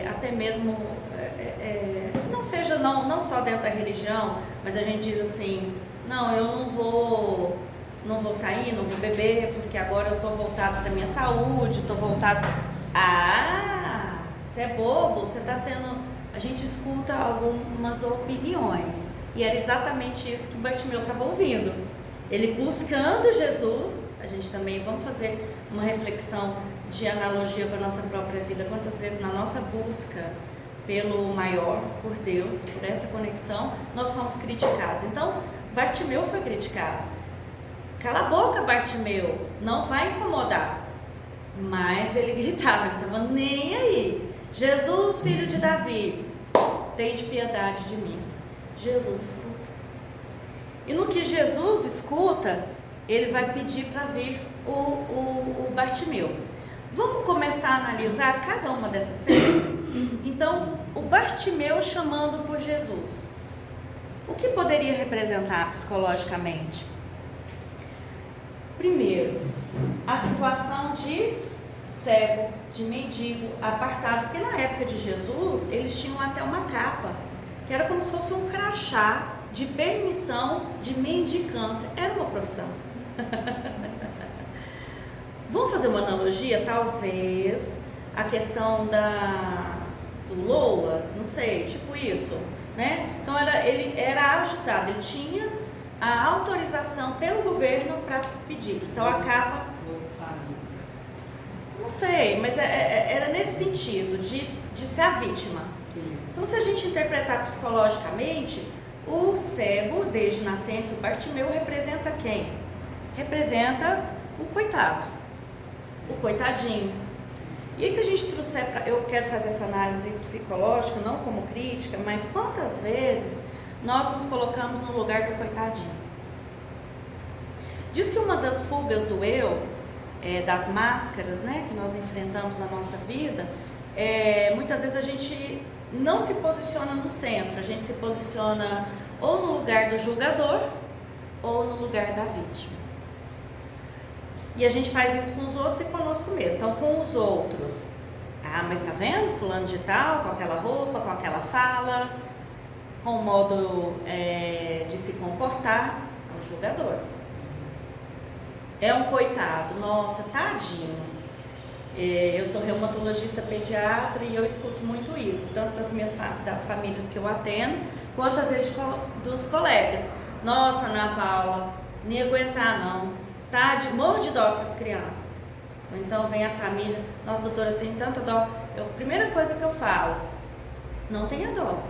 até mesmo, que não seja não só dentro da religião, mas a gente diz assim, não, eu não vou sair, não vou beber, porque agora eu estou voltado da minha saúde, estou voltado... Ah, você é bobo, você está sendo... A gente escuta algumas opiniões, e era exatamente isso que Bartimeu estava ouvindo. Ele buscando Jesus, a gente também, vamos fazer uma reflexão de analogia com a nossa própria vida, quantas vezes na nossa busca pelo maior, por Deus, por essa conexão, nós somos criticados. Então, Bartimeu foi criticado. Cala a boca, Bartimeu, não vai incomodar. Mas ele gritava, ele estava nem aí. Jesus, filho de Davi, tem de piedade de mim. Jesus escuta. E no que Jesus escuta, ele vai pedir para vir o Bartimeu. Vamos começar a analisar cada uma dessas cenas? Então, o Bartimeu chamando por Jesus. O que poderia representar psicologicamente? Primeiro, a situação de cego, de mendigo, apartado, porque na época de Jesus, eles tinham até uma capa, que era como se fosse um crachá de permissão de mendicância. Era uma profissão. Vamos fazer uma analogia, talvez, a questão do LOAS, não sei, tipo isso, né? Então ele era ajudado, ele tinha a autorização pelo governo para pedir. Então a capa, não sei, mas era nesse sentido, de ser a vítima. Então, se a gente interpretar psicologicamente, o cego, desde nascença, o Bartimeu, representa quem? Representa o coitado, o coitadinho. E aí, se a gente trouxer, eu quero fazer essa análise psicológica, não como crítica, mas quantas vezes nós nos colocamos no lugar do coitadinho? Diz que uma das fugas do eu, das máscaras, né, que nós enfrentamos na nossa vida, muitas vezes a gente não se posiciona no centro, a gente se posiciona ou no lugar do julgador ou no lugar da vítima. E a gente faz isso com os outros e conosco mesmo. Então, com os outros, mas tá vendo fulano de tal, com aquela roupa, com aquela fala, com o modo de se comportar, é o julgador. É um coitado, nossa, tadinho. Eu sou reumatologista pediatra e eu escuto muito isso, tanto das famílias que eu atendo, quanto às vezes dos colegas. Nossa, Ana Paula, nem aguentar não, morro de dó dessas crianças. Ou então vem a família, nossa doutora, tem tanta dó. A primeira coisa que eu falo, não tenha dó.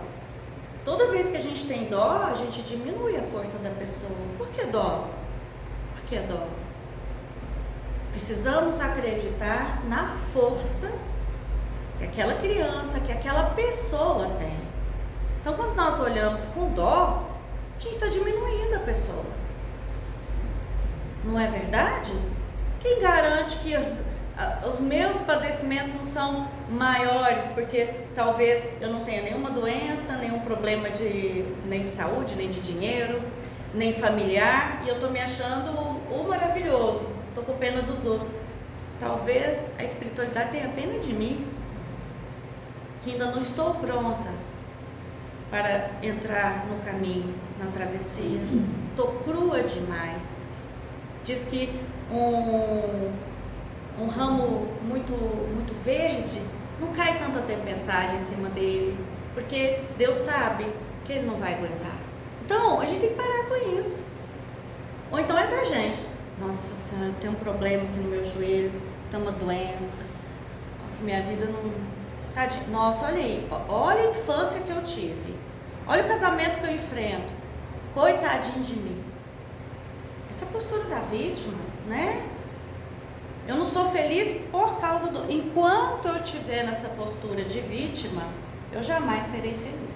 Toda vez que a gente tem dó, a gente diminui a força da pessoa. Por que dó? Por que dó? Precisamos acreditar na força que aquela criança, que aquela pessoa tem. Então, quando nós olhamos com dó, a gente está diminuindo a pessoa. Não é verdade? Quem garante que os meus padecimentos não são maiores, porque talvez eu não tenha nenhuma doença, nenhum problema nem de saúde, nem de dinheiro, nem familiar, e eu estou me achando o maravilhoso, estou com pena dos outros. Talvez a espiritualidade tenha pena de mim, que ainda não estou pronta para entrar no caminho, na travessia. Estou crua demais. Diz que um ramo muito, muito verde, não cai tanta tempestade em cima dele, porque Deus sabe que ele não vai aguentar. Então, a gente tem que parar com isso. Ou então entra a gente. Nossa Senhora, tem um problema aqui no meu joelho, tem uma doença. Nossa, minha vida não... Nossa, olha aí, olha a infância que eu tive. Olha o casamento que eu enfrento. Coitadinho de mim. Essa é a postura da vítima, né? Eu não sou feliz por causa do... Enquanto eu estiver nessa postura de vítima, eu jamais serei feliz.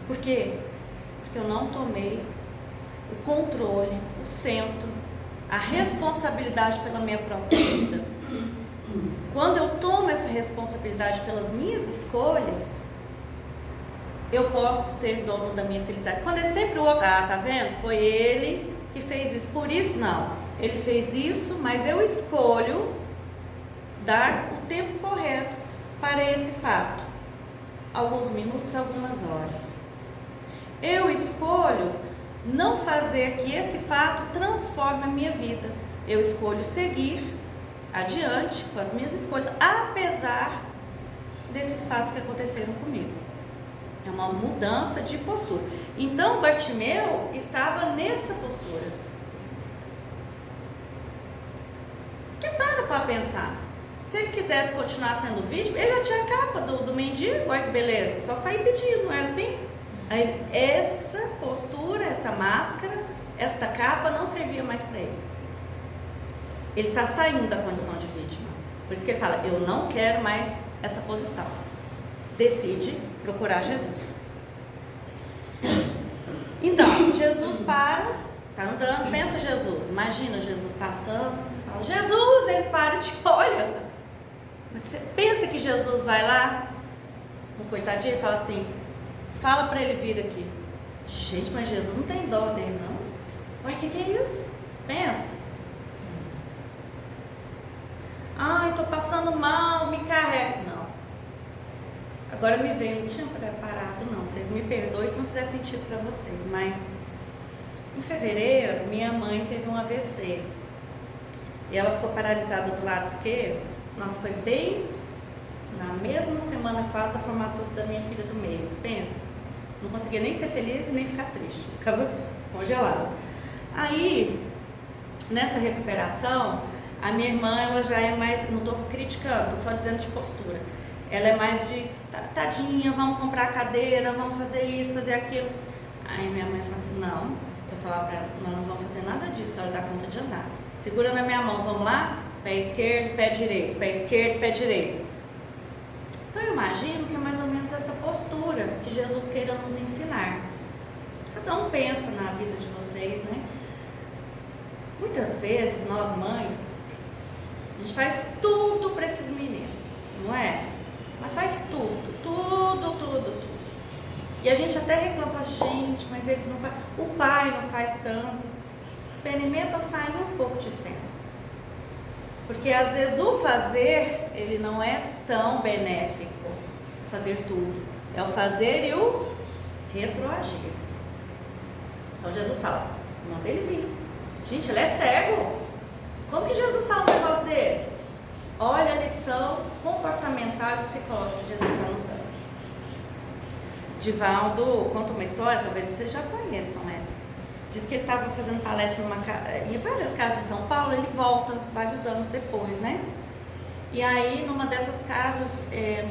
Por quê? Porque eu não tomei o controle, o centro, a responsabilidade pela minha própria vida. Quando eu tomo essa responsabilidade pelas minhas escolhas, eu posso ser dono da minha felicidade. Quando é sempre o outro, tá vendo? Foi ele que fez isso. Por isso, não. Ele fez isso, mas eu escolho dar o tempo correto. para esse fato? Alguns minutos, algumas horas. Eu escolho não fazer que esse fato transforme a minha vida. Eu escolho seguir adiante com as minhas escolhas, apesar desses fatos que aconteceram comigo. É uma mudança de postura. Então Bartimeu estava nessa postura. Que para pensar. Se ele quisesse continuar sendo vítima, ele já tinha a capa do mendigo. Olha que beleza, só sair pedindo, não era assim? Aí, essa postura, essa máscara, esta capa não servia mais para ele. Ele está saindo da condição de vítima. Por isso que ele fala, eu não quero mais essa posição. Decide procurar Jesus. Então, Jesus para, está andando, pensa Jesus, imagina Jesus passando, você fala, Jesus, ele para e te olha. Você pensa que Jesus vai lá, no coitadinho, e fala assim, fala para ele vir aqui. Gente, mas Jesus não tem dó dele, não. Ué, o que é isso? Pensa. Ai, estou passando mal, me carrega. Não. Agora me veio, não tinha preparado não. Vocês me perdoem se não fizer sentido para vocês. Mas em fevereiro, minha mãe teve um AVC. E ela ficou paralisada do lado esquerdo. Nossa, foi bem na mesma semana quase da formatura da minha filha do meio. Pensa. Não conseguia nem ser feliz e nem ficar triste. Ficava congelada. Aí, nessa recuperação, a minha irmã, ela já é mais, não estou criticando, estou só dizendo de postura. Ela é mais de, tadinha, vamos comprar cadeira, vamos fazer isso, fazer aquilo. Aí minha mãe falou assim, não. Eu falava para ela, nós não vamos fazer nada disso, ela dá conta de andar. Segura na minha mão, vamos lá? Pé esquerdo, pé direito, pé esquerdo, pé direito. Então eu imagino que é mais ou menos essa postura que Jesus queira nos ensinar. Cada um pensa na vida de vocês, né? Muitas vezes, nós mães, a gente faz tudo para esses meninos, não é? Mas faz tudo. E a gente até reclama, gente, mas eles não fazem. O pai não faz tanto. Experimenta sair um pouco de cena. Porque às vezes o fazer, ele não é tão benéfico. Fazer tudo. É o fazer e o retroagir. Então Jesus fala, manda ele vir. Gente, ele é cego. Como que Jesus fala um negócio desse? Olha a lição comportamental e psicológica que Jesus está nos dando. Divaldo conta uma história, talvez vocês já conheçam essa. Diz que ele estava fazendo palestra em várias casas de São Paulo, ele volta vários anos depois, né? E aí, numa dessas casas,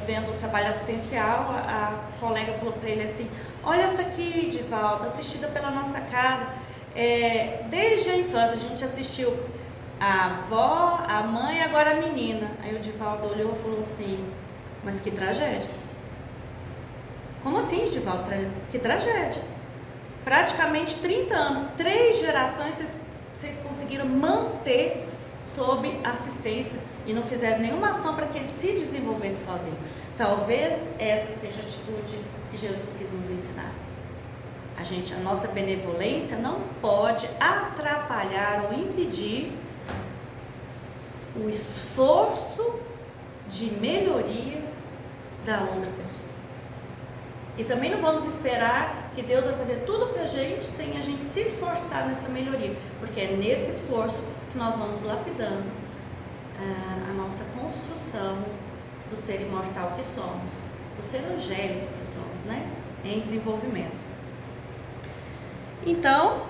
vendo o trabalho assistencial, a colega falou para ele assim, olha essa aqui, Divaldo, assistida pela nossa casa. Desde a infância, a gente assistiu a avó, a mãe e agora a menina. Aí o Divaldo olhou e falou assim, mas que tragédia. Como assim, Divaldo? Que tragédia. Praticamente 30 anos, 3 gerações vocês conseguiram manter sob assistência e não fizeram nenhuma ação para que ele se desenvolvesse sozinho. Talvez essa seja a atitude que Jesus quis nos ensinar. A nossa benevolência não pode atrapalhar ou impedir o esforço de melhoria da outra pessoa. E também não vamos esperar que Deus vai fazer tudo pra gente sem a gente se esforçar nessa melhoria, porque é nesse esforço que nós vamos lapidando a nossa construção do ser imortal que somos, do ser angélico que somos, né? Em desenvolvimento. Então,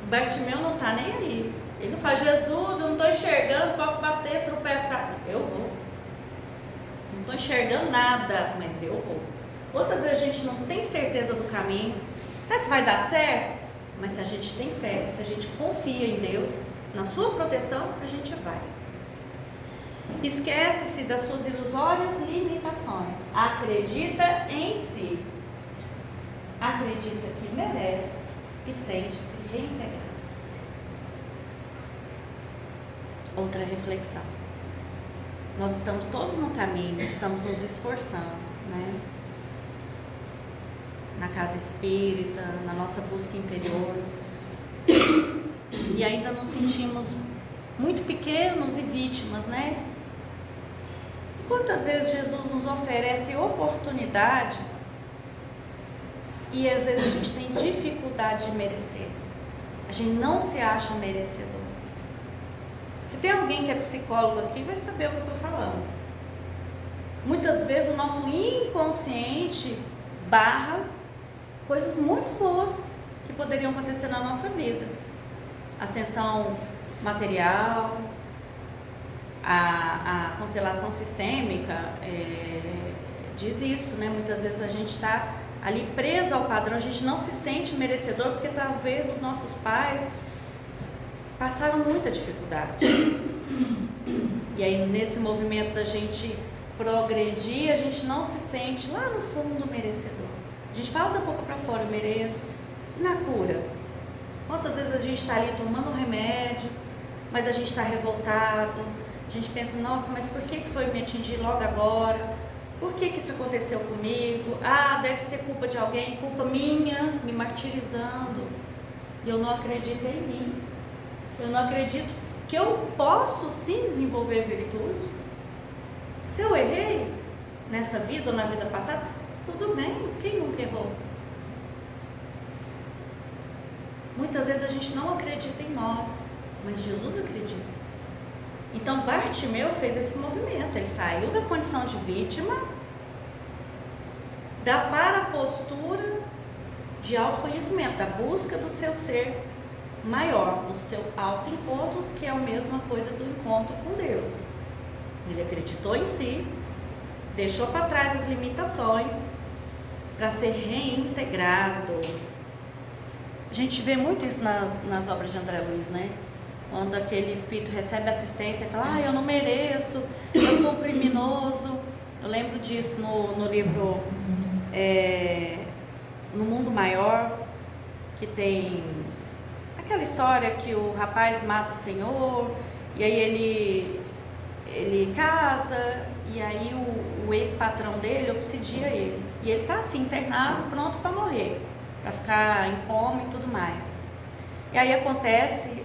Bartimeu não está nem aí. Ele não fala, Jesus, eu não estou enxergando, posso bater, tropeçar. Eu vou. Não estou enxergando nada, mas eu vou. Quantas vezes a gente não tem certeza do caminho? Será que vai dar certo? Mas se a gente tem fé, se a gente confia em Deus, na sua proteção, a gente vai. Esquece-se das suas ilusórias limitações. Acredita em si. Acredita que merece e sente-se reintegrado. Outra reflexão. Nós estamos todos no caminho, estamos nos esforçando, né? Na casa espírita, na nossa busca interior. E ainda nos sentimos muito pequenos e vítimas, né? Quantas vezes Jesus nos oferece oportunidades e às vezes a gente tem dificuldade de merecer. A gente não se acha merecedor. Se tem alguém que é psicólogo aqui, vai saber o que eu estou falando. Muitas vezes o nosso inconsciente barra coisas muito boas que poderiam acontecer na nossa vida. Ascensão material, a constelação sistêmica diz isso, né? Muitas vezes a gente está ali preso ao padrão, a gente não se sente merecedor porque talvez os nossos pais passaram muita dificuldade. E aí nesse movimento da gente progredir, a gente não se sente lá no fundo merecedor. A gente fala da boca para fora, eu mereço. E na cura? Quantas vezes a gente está ali tomando um remédio, mas a gente está revoltado, a gente pensa, nossa, mas por que foi me atingir logo agora? Por que isso aconteceu comigo? Ah, deve ser culpa de alguém, culpa minha, me martirizando. E eu não acredito em mim. Eu não acredito que eu posso sim desenvolver virtudes. Se eu errei nessa vida ou na vida passada, tudo bem, quem nunca errou? Muitas vezes a gente não acredita em nós, mas Jesus acredita. Então Bartimeu fez esse movimento, ele saiu da condição de vítima para a postura de autoconhecimento, da busca do seu ser maior, do seu autoencontro, que é a mesma coisa do encontro com Deus. Ele acreditou em si, deixou para trás as limitações para ser reintegrado. A gente vê muito isso nas obras de André Luiz, né? Quando aquele espírito recebe assistência e fala, eu não mereço, eu sou um criminoso. Eu lembro disso no livro No Mundo Maior, que tem aquela história que o rapaz mata o senhor, e aí ele casa, e aí o ex-patrão dele obsidia ele. E ele está assim, internado, pronto para morrer, para ficar em coma e tudo mais. E aí acontece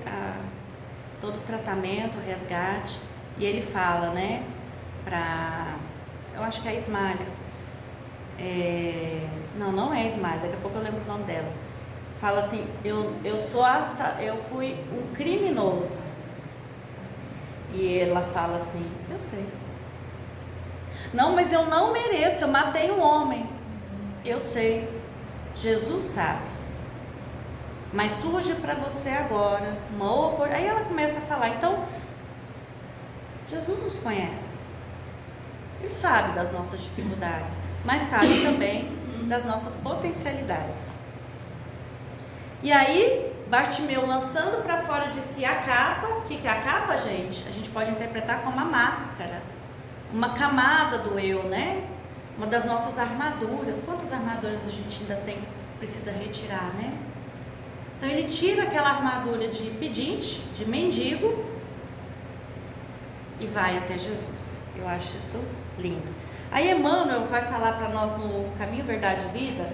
todo o tratamento, o resgate, e ele fala, né, eu acho que é a Ismália, não é a Ismália, daqui a pouco eu lembro o nome dela, fala assim, eu fui um criminoso, e ela fala assim, eu sei, não, mas eu não mereço, eu matei um homem, eu sei, Jesus sabe. Mas surge para você agora uma oportunidade. Aí ela começa a falar, então, Jesus nos conhece. Ele sabe das nossas dificuldades, mas sabe também das nossas potencialidades. E aí, Bartimeu lançando para fora de si a capa. O que é a capa, gente? A gente pode interpretar como uma máscara, uma camada do eu, né? Uma das nossas armaduras. Quantas armaduras a gente ainda tem, precisa retirar, né? Então ele tira aquela armadura de pedinte, de mendigo, e vai até Jesus. Eu acho isso lindo. Aí Emmanuel vai falar para nós no Caminho, Verdade e Vida,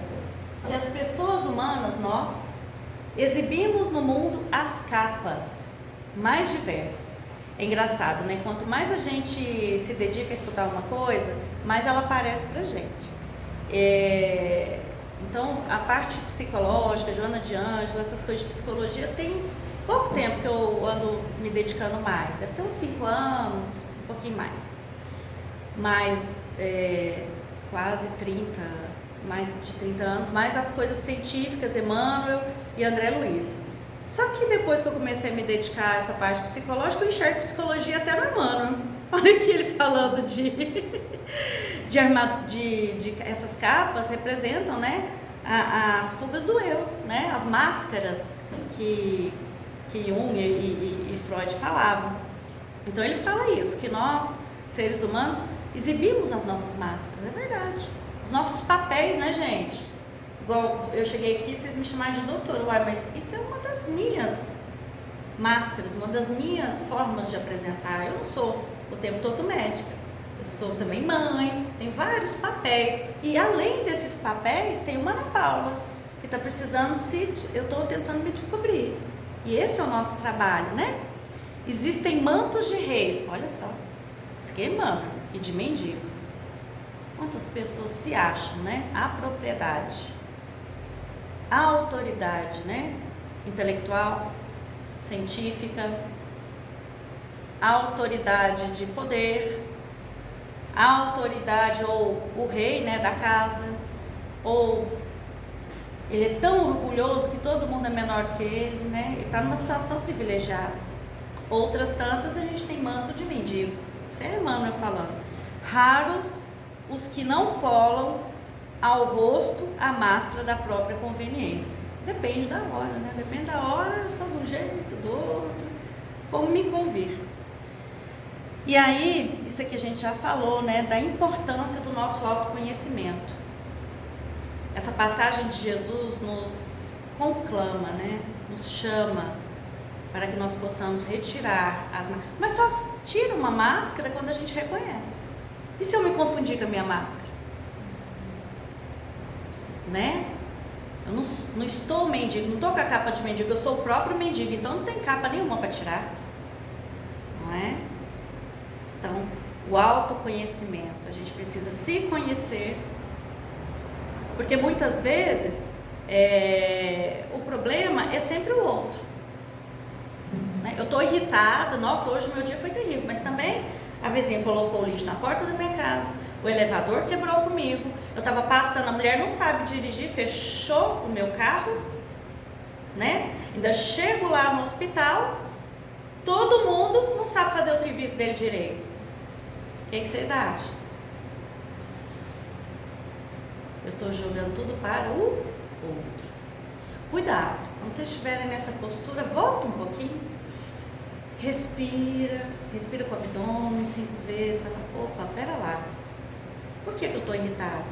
que as pessoas humanas, nós, exibimos no mundo as capas mais diversas. É engraçado, né? Quanto mais a gente se dedica a estudar uma coisa, mais ela aparece pra gente. Então, a parte psicológica, Joana de Ângela, essas coisas de psicologia, tem pouco tempo que eu ando me dedicando mais. Deve ter uns 5 anos, um pouquinho mais. Mas, quase 30, mais de 30 anos, mais as coisas científicas, Emmanuel e André Luiz. Só que depois que eu comecei a me dedicar a essa parte psicológica, eu enxergo psicologia até no Emmanuel. Olha aqui ele falando de essas capas representam, né, as fugas do eu, né, as máscaras que Jung e Freud falavam. Então ele fala isso, que nós, seres humanos, exibimos as nossas máscaras, é verdade. Os nossos papéis, né, gente? Igual eu cheguei aqui, vocês me chamaram de doutora, mas isso é uma das minhas máscaras, uma das minhas formas de apresentar. Eu não sou o tempo todo médica, eu sou também mãe, tenho vários papéis. E além desses papéis, tem uma Ana Paula, que está precisando eu estou tentando me descobrir. E esse é o nosso trabalho, né? Existem mantos de reis, olha só, isso aqui é Emmanuel. e de mendigos. Quantas pessoas se acham, né? A propriedade, a autoridade, né? Intelectual, científica, a autoridade de poder, a autoridade ou o rei, né, da casa, ou ele é tão orgulhoso que todo mundo é menor que ele, né? Ele está numa situação privilegiada. Outras tantas a gente tem manto de mendigo. Isso é Emmanuel falando. Raros os que não colam ao rosto a máscara da própria conveniência. Depende da hora, né? Depende da hora, eu sou de um jeito, do outro, como me convir. E aí, isso aqui a gente já falou, né? Da importância do nosso autoconhecimento. Essa passagem de Jesus nos conclama, né? Nos chama para que nós possamos retirar as máscaras. Mas só tira uma máscara quando a gente reconhece. E se eu me confundir com a minha máscara? Né? Eu não estou mendigo, não estou com a capa de mendigo, eu sou o próprio mendigo, então não tem capa nenhuma para tirar. Não é? Então, o autoconhecimento, a gente precisa se conhecer, porque muitas vezes o problema é sempre o outro. Né? Eu estou irritada, nossa, hoje o meu dia foi terrível, mas também a vizinha colocou o lixo na porta da minha casa, o elevador quebrou comigo, eu estava passando, a mulher não sabe dirigir, fechou o meu carro, né? Ainda chego lá no hospital, todo mundo não sabe fazer o serviço dele direito. O que vocês acham? Eu estou jogando tudo para o outro. Cuidado, quando vocês estiverem nessa postura, volta um pouquinho, respira com o abdômen 5 vezes, fala, opa, pera lá, por que eu estou irritada?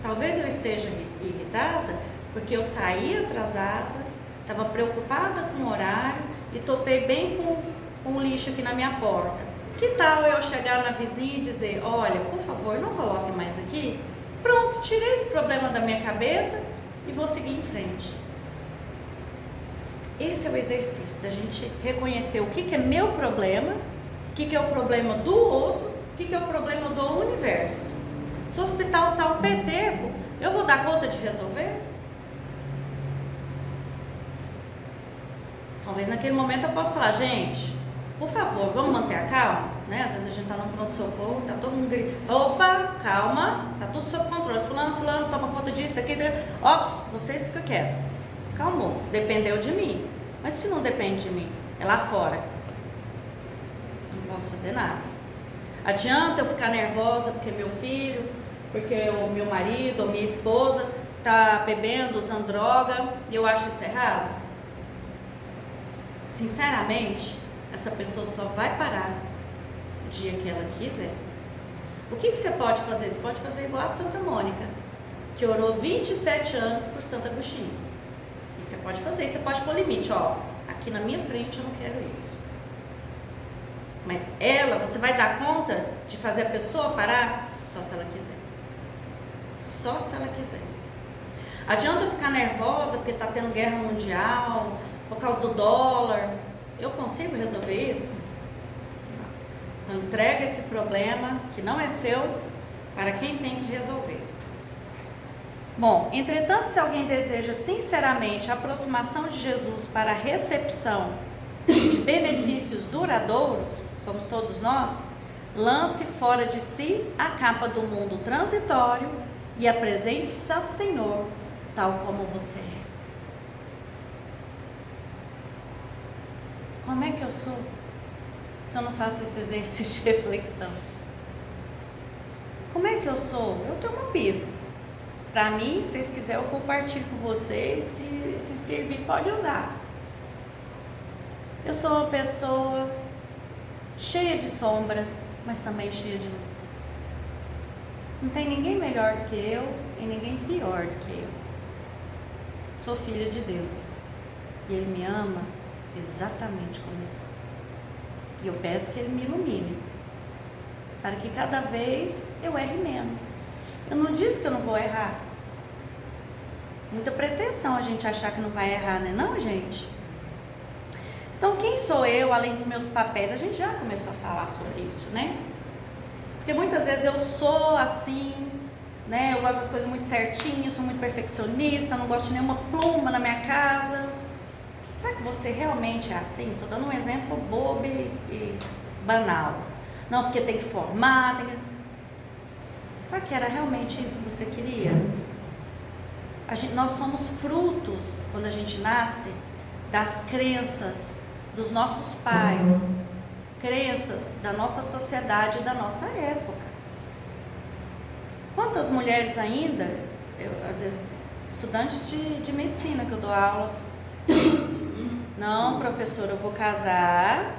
Talvez eu esteja irritada porque eu saí atrasada, estava preocupada com o horário e topei bem com o lixo aqui na minha porta. Que tal eu chegar na vizinha e dizer, olha, por favor, não coloque mais aqui? Pronto, tirei esse problema da minha cabeça e vou seguir em frente. Esse é o exercício da gente reconhecer o que é meu problema, o que é o problema do outro, o que é o problema do universo. Se o hospital está um peteco, eu vou dar conta de resolver? Talvez naquele momento eu possa falar, gente, por favor, vamos manter a calma, né? Às vezes a gente está no pronto-socorro, tá todo mundo gritando, opa, calma, tá tudo sob controle, fulano, toma conta disso, daquilo, ops, vocês ficam quietos. Calmou, dependeu de mim. Mas se não depende de mim, é lá fora, não posso fazer nada. Adianta eu ficar nervosa porque meu filho, porque o meu marido ou minha esposa está bebendo, usando droga, e eu acho isso errado? Sinceramente, essa pessoa só vai parar o dia que ela quiser. O que você pode fazer? Você pode fazer igual a Santa Mônica, que orou 27 anos por Santo Agostinho. E você pode fazer, você pode pôr limite, ó, aqui na minha frente eu não quero isso. Mas você vai dar conta de fazer a pessoa parar? Só se ela quiser. Só se ela quiser. Adianta eu ficar nervosa porque está tendo guerra mundial, por causa do dólar? Eu consigo resolver isso? Não. Então entrega esse problema, que não é seu, para quem tem que resolver. Bom, entretanto, se alguém deseja sinceramente a aproximação de Jesus para a recepção de benefícios duradouros, somos todos nós, lance fora de si a capa do mundo transitório e apresente-se ao Senhor, tal como você é. Como é que eu sou se eu não faço esse exercício de reflexão? Como é que eu sou? Eu tenho uma pista. Para mim, se vocês quiserem, eu compartilho com vocês. Se servir, pode usar. Eu sou uma pessoa cheia de sombra, mas também cheia de luz. Não tem ninguém melhor do que eu e ninguém pior do que eu. Sou filha de Deus e Ele me ama exatamente como eu sou. E eu peço que Ele me ilumine, para que cada vez eu erre menos. Eu não disse que eu não vou errar. Muita pretensão a gente achar que não vai errar, né? Não, gente. Então, quem sou eu, além dos meus papéis? A gente já começou a falar sobre isso, né? Porque muitas vezes eu sou assim, né? Eu gosto das coisas muito certinhas, sou muito perfeccionista, não gosto de nenhuma pluma na minha casa. Será que você realmente é assim? Estou dando um exemplo bobo e banal. Não, porque tem que formar, tem que... Será que era realmente isso que você queria? Nós somos frutos, quando a gente nasce, das crenças dos nossos pais, crenças da nossa sociedade e da nossa época. Quantas mulheres ainda, às vezes, estudantes de medicina que eu dou aula, não, professora, eu vou casar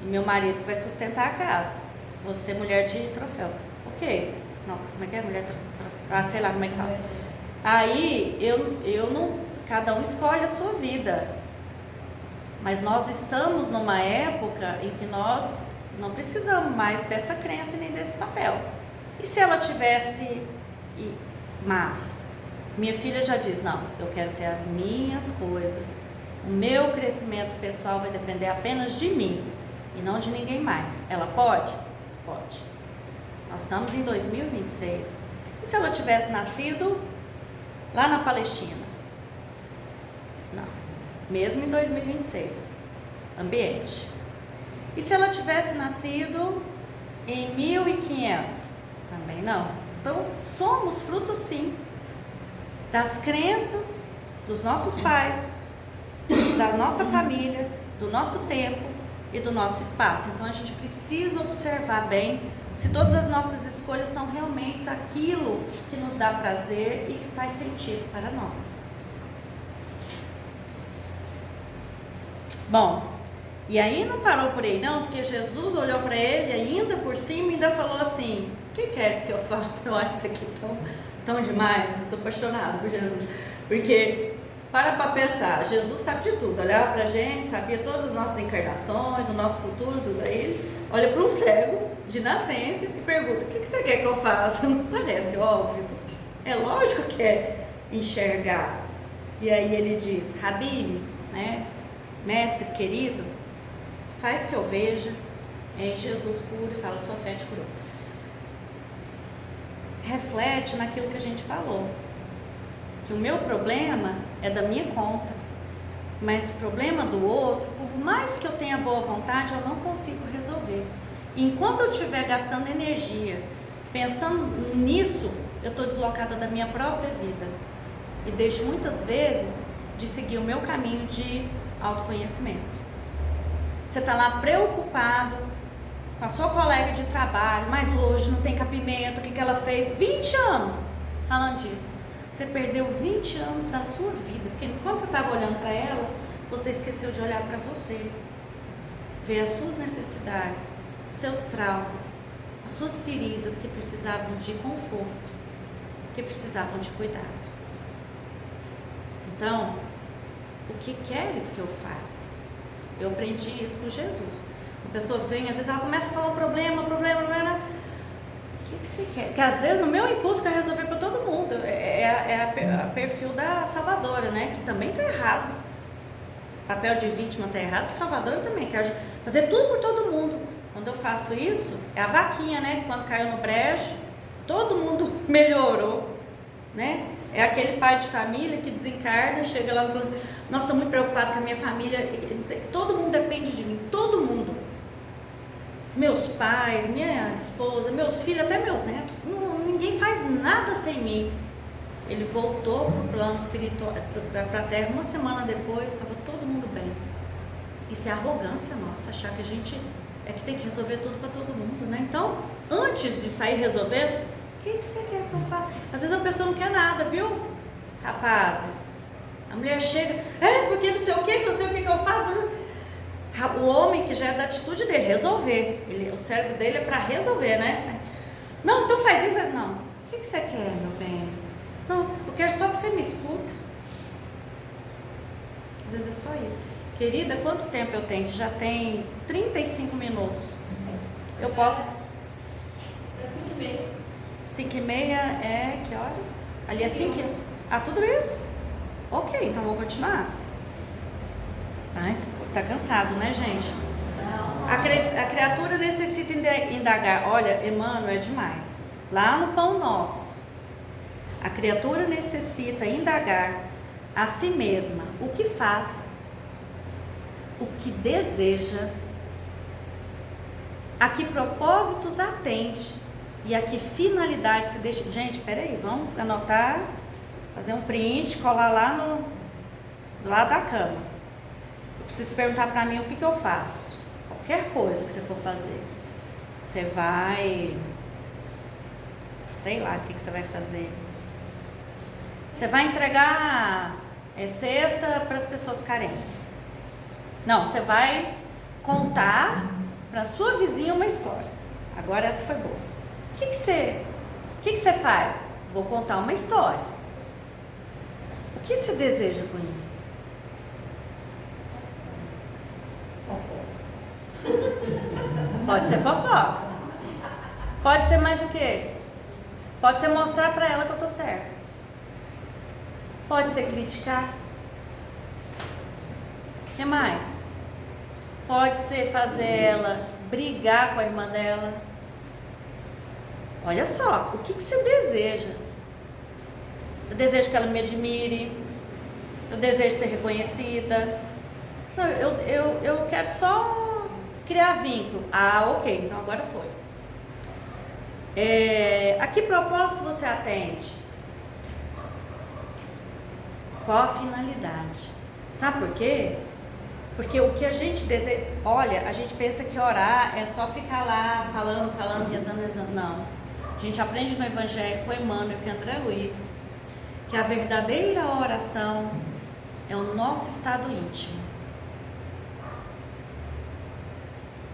e meu marido vai sustentar a casa. Você, mulher de troféu. Ok. Não, como é que é? Mulher de troféu. Ah, sei lá como é que fala. Aí, eu não... Cada um escolhe a sua vida. Mas nós estamos numa época em que nós não precisamos mais dessa crença nem desse papel. E se ela tivesse... Mas, minha filha já diz, não, eu quero ter as minhas coisas. O meu crescimento pessoal vai depender apenas de mim e não de ninguém mais. Ela pode? Pode. Nós estamos em 2026. E se ela tivesse nascido lá na Palestina? Não. Mesmo em 2026. Ambiente. E se ela tivesse nascido em 1500? Também não. Então, somos fruto sim das crenças dos nossos pais, da nossa família, do nosso tempo e do nosso espaço. Então a gente precisa observar bem se todas as nossas escolhas são realmente aquilo que nos dá prazer e que faz sentido para nós. Bom, e aí não parou por aí não, porque Jesus olhou para ele ainda por cima e ainda falou assim, o que queres que eu faça? Eu acho isso aqui tão demais, eu sou apaixonada por Jesus, porque... Para pensar, Jesus sabe de tudo, olhava para a gente, sabia todas as nossas encarnações, o nosso futuro, tudo aí. Olha para um cego de nascença e pergunta, o que você quer que eu faça? Não parece óbvio? É lógico que é enxergar. E aí ele diz, Rabine, né, mestre querido, faz que eu veja. E aí Jesus cura e fala, sua fé te curou. Reflete naquilo que a gente falou. Que o meu problema é da minha conta, mas o problema do outro, por mais que eu tenha boa vontade, eu não consigo resolver. Enquanto eu estiver gastando energia pensando nisso, eu estou deslocada da minha própria vida e deixo muitas vezes de seguir o meu caminho de autoconhecimento. Você está lá preocupado com a sua colega de trabalho, mas hoje não tem capimento, o que ela fez? 20 anos falando disso. Você perdeu 20 anos da sua vida, porque quando você estava olhando para ela, você esqueceu de olhar para você, ver as suas necessidades, os seus traumas, as suas feridas que precisavam de conforto, que precisavam de cuidado. Então, o que queres que eu faça? Eu aprendi isso com Jesus. A pessoa vem, às vezes ela começa a falar um problema. O que você quer? Porque às vezes no meu impulso para resolver para todo mundo, a perfil da salvadora, né? Que também está errado. O papel de vítima está errado, salvadora também quer fazer tudo por todo mundo. Quando eu faço isso, é a vaquinha, né? Quando caiu no brejo, todo mundo melhorou, né? É aquele pai de família que desencarna, chega lá e fala, nossa, estou muito preocupado com a minha família, todo mundo depende de mim, todo mundo. Meus pais, minha esposa, meus filhos, até meus netos, ninguém faz nada sem mim. Ele voltou para o plano espiritual, para a terra, uma semana depois, estava todo mundo bem. Isso é arrogância nossa, achar que a gente é que tem que resolver tudo para todo mundo, né? Então, antes de sair resolvendo, o que você quer que eu faça? Às vezes a pessoa não quer nada, viu? Rapazes, a mulher chega, porque não sei o que eu faço. O homem que já é da atitude dele, resolver. O cérebro dele é para resolver, né? Não, então faz isso. Não, o que você quer, meu bem? Não, eu quero só que você me escuta. Às vezes é só isso. Querida, quanto tempo eu tenho? Já tem 35 minutos. Eu posso? É 5h30. 5h30 é que horas? Ali é 5? Ah, tudo isso? Ok, então vou continuar. Tá cansado, né, gente? A criatura necessita indagar. Olha, Emmanuel, é demais. Lá no Pão Nosso, a criatura necessita indagar a si mesma o que faz, o que deseja, a que propósitos atende e a que finalidade se deixa. Gente, peraí, vamos anotar, fazer um print, colar lá do lado da cama. Eu preciso perguntar para mim o que eu faço. Qualquer coisa que você for fazer, você vai, sei lá o que você vai fazer. Você vai entregar cesta para as pessoas carentes. Não, você vai contar para sua vizinha uma história. Agora essa foi boa. O que você faz? Vou contar uma história. O que você deseja com isso? Pode ser fofoca. Pode ser mais o quê? Pode ser mostrar para ela que eu tô certa. Pode ser criticar. O que mais? Pode ser fazer ela brigar com a irmã dela. Olha só, o que você deseja? Eu desejo que ela me admire. Eu desejo ser reconhecida. Não, eu quero só criar vínculo. Ah, ok, então agora foi. A que propósito você atende? Qual a finalidade? Sabe por quê? Porque o que a gente deseja... Olha, a gente pensa que orar é só ficar lá falando, rezando. Não. A gente aprende no Evangelho com Emmanuel e com André Luiz que a verdadeira oração é o nosso estado íntimo.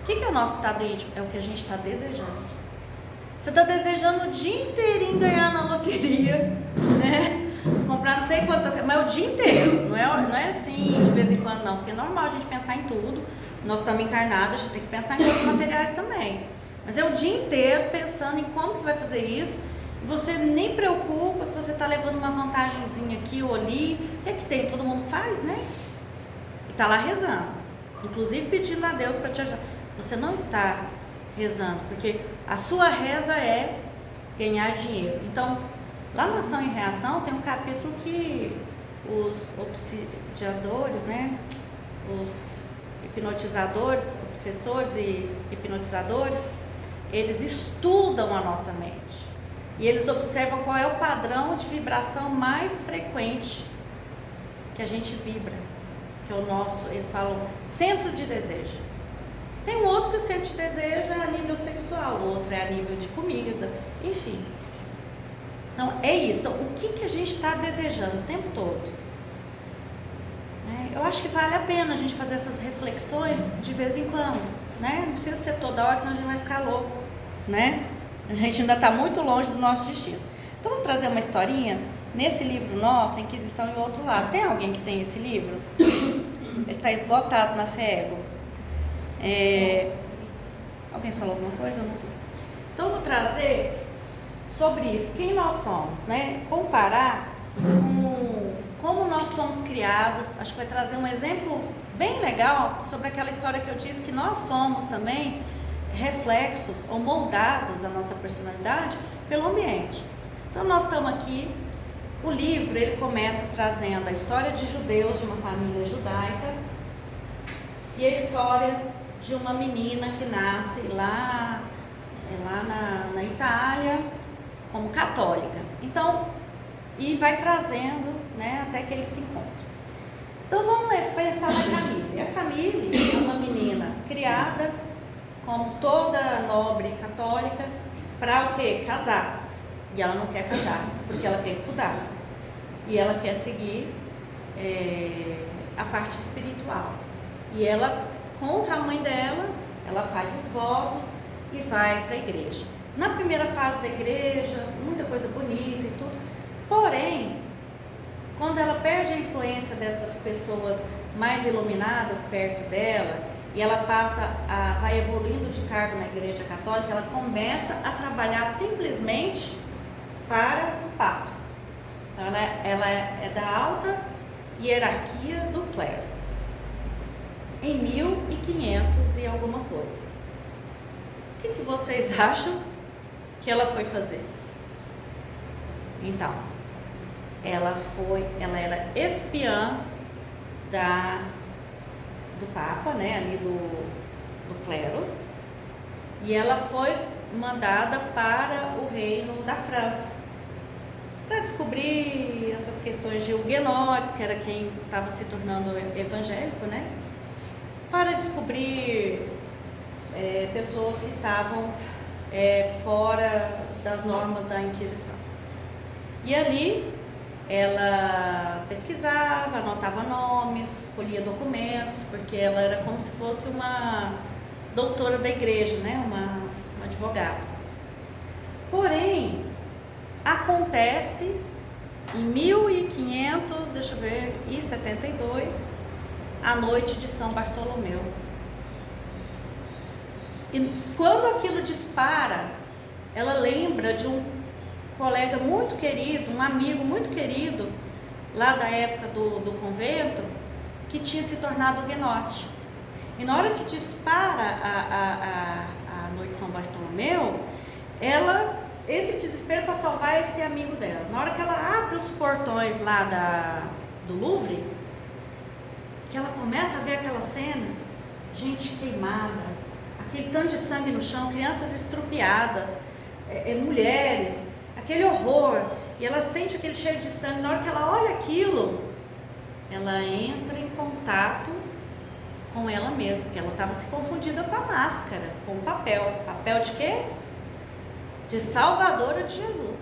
O que é o nosso estado íntimo? É o que a gente está desejando. Você está desejando o dia inteirinho ganhar na loteria, né? Comprar não sei quantas, mas o dia inteiro. Não é assim de vez em quando, não. Porque é normal a gente pensar em tudo. Nós estamos encarnados, a gente tem que pensar em coisas materiais também. Mas é o dia inteiro pensando em como você vai fazer isso. E você nem preocupa se você está levando uma vantagenzinha aqui ou ali. O que é que tem? Todo mundo faz, né? E está lá rezando. Inclusive pedindo a Deus para te ajudar. Você não está rezando, porque a sua reza é ganhar dinheiro. Então, lá no Ação e Reação tem um capítulo que os obsediadores, né, os hipnotizadores, obsessores e hipnotizadores, eles estudam a nossa mente e eles observam qual é o padrão de vibração mais frequente que a gente vibra, que é o nosso, eles falam, centro de desejo. Tem um outro que o centro de desejo é a nível sexual, o outro é a nível de comida, enfim. Então, é isso. Então, o que a gente está desejando o tempo todo? Né? Eu acho que vale a pena a gente fazer essas reflexões de vez em quando, né? Não precisa ser toda hora, senão a gente vai ficar louco, né? A gente ainda está muito longe do nosso destino. Então, vou trazer uma historinha nesse livro nosso, Inquisição e o Outro Lado. Tem alguém que tem esse livro? Ele está esgotado na FEGO. Alguém falou alguma coisa? Eu não vi. Então, vou trazer sobre isso, quem nós somos, né? Comparar com como nós fomos criados. Acho que vai trazer um exemplo bem legal sobre aquela história que eu disse que nós somos também reflexos ou moldados a nossa personalidade pelo ambiente. Então nós estamos aqui, o livro ele começa trazendo a história de judeus de uma família judaica e a história de uma menina que nasce lá na Itália como católica. Então, e vai trazendo, né, até que eles se encontram. Então vamos pensar na Camille. A Camille é uma menina criada como toda nobre católica para o quê? Casar. E ela não quer casar, porque ela quer estudar. E ela quer seguir a parte espiritual. E ela, contra a mãe dela, ela faz os votos e vai para a igreja. Na primeira fase da igreja, muita coisa bonita e tudo. Porém, quando ela perde a influência dessas pessoas mais iluminadas perto dela, e ela vai evoluindo de cargo na igreja católica, ela começa a trabalhar simplesmente para o Papa. Então ela é da alta hierarquia do clero. em 1500 e alguma coisa. O que vocês acham que ela foi fazer? Então, ela era espiã do Papa, né, ali do clero, e ela foi mandada para o reino da França para descobrir essas questões de huguenotes, que era quem estava se tornando evangélico, né, para descobrir pessoas que estavam fora das normas da Inquisição. E ali ela pesquisava, anotava nomes, colhia documentos, porque ela era como se fosse uma doutora da igreja, né? uma advogada. Porém, acontece em 1572, a noite de São Bartolomeu. E quando aquilo dispara, ela lembra de um colega muito querido, um amigo muito querido, lá da época do convento, que tinha se tornado huguenote. E na hora que dispara a noite de São Bartolomeu, ela entra em desespero para salvar esse amigo dela. Na hora que ela abre os portões lá do Louvre, que ela começa a ver aquela cena, gente queimada, aquele tanto de sangue no chão, crianças estrupiadas, mulheres, aquele horror, e ela sente aquele cheiro de sangue. Na hora que ela olha aquilo, ela entra em contato com ela mesma, porque ela estava se confundindo com a máscara, com o papel. Papel de quê? De salvadora de Jesus.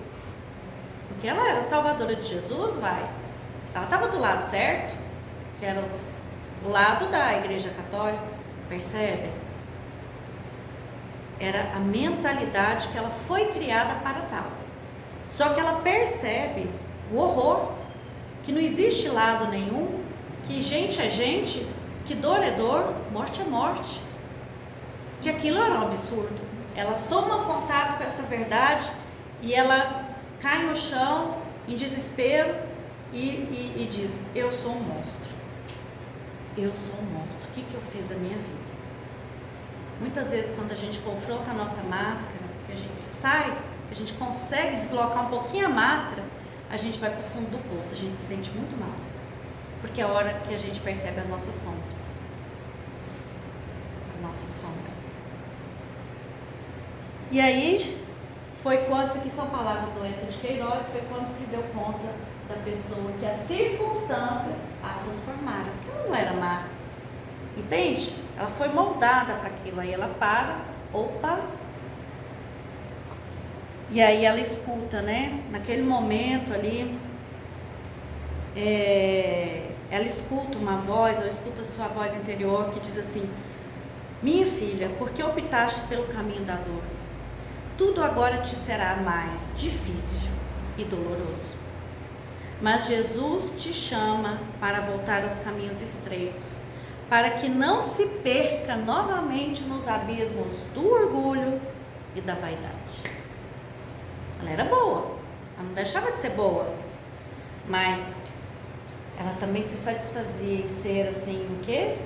Porque ela era salvadora de Jesus, ela estava do lado certo, que era o lado da Igreja Católica, percebe? Era a mentalidade que ela foi criada para tal. Só que ela percebe o horror, que não existe lado nenhum, que gente é gente, que dor é dor, morte é morte. Que aquilo era um absurdo. Ela toma contato com essa verdade e ela cai no chão em desespero e diz: eu sou um monstro. Eu sou um monstro. O que eu fiz da minha vida? Muitas vezes, quando a gente confronta a nossa máscara, que a gente sai, que a gente consegue deslocar um pouquinho a máscara, a gente vai para o fundo do poço, a gente se sente muito mal. Porque é a hora que a gente percebe as nossas sombras. As nossas sombras. E aí, foi quando, isso aqui são palavras do Eça de Queiroz, foi quando se deu conta da pessoa que as circunstâncias a transformaram. Porque ela não era má. Entende? Ela foi moldada para aquilo. Aí ela para, opa. E aí ela escuta, né? Naquele momento ali, ela escuta uma voz, ou escuta a sua voz interior que diz assim: minha filha, por que optaste pelo caminho da dor? Tudo agora te será mais difícil e doloroso. Mas Jesus te chama para voltar aos caminhos estreitos, para que não se perca novamente nos abismos do orgulho e da vaidade. Ela era boa, ela não deixava de ser boa, mas ela também se satisfazia em ser assim, o quê?